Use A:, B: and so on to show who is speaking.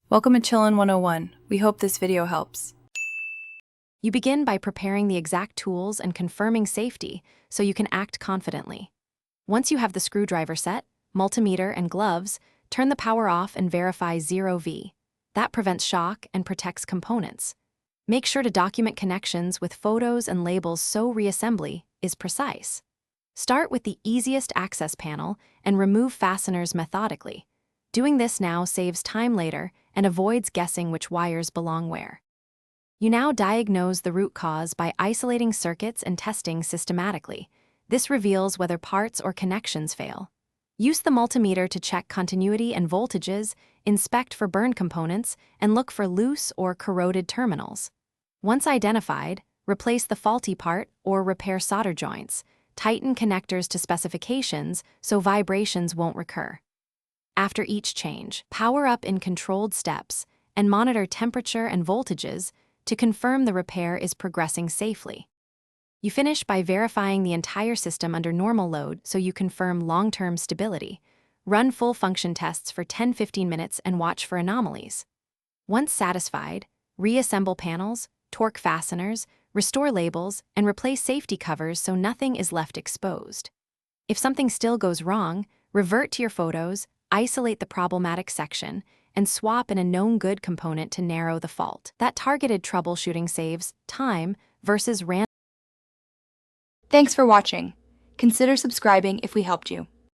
A: Welcome to Chillin' 101. We hope this video helps.
B: You begin by preparing the exact tools and confirming safety so you can act confidently. Once you have the screwdriver set, multimeter, and gloves, turn the power off and verify 0V. That prevents shock and protects components. Make sure to document connections with photos and labels so reassembly is precise. Start with the easiest access panel and remove fasteners methodically. Doing this now saves time later and avoids guessing which wires belong where. You now diagnose the root cause by isolating circuits and testing systematically. This reveals whether parts or connections fail. Use the multimeter to check continuity and voltages, inspect for burn components, and look for loose or corroded terminals. Once identified, replace the faulty part or repair solder joints. Tighten connectors to specifications so vibrations won't recur. After each change, power up in controlled steps and monitor temperature and voltages to confirm the repair is progressing safely. You finish by verifying the entire system under normal load so you confirm long-term stability. Run full function tests for 10-15 minutes and watch for anomalies. Once satisfied, reassemble panels, torque fasteners, restore labels, and replace safety covers so nothing is left exposed. If something still goes wrong, revert to your photos, isolate the problematic section, and swap in a known good component to narrow the fault. That targeted troubleshooting saves time versus random.
A: Thanks for watching. Consider subscribing if we helped you.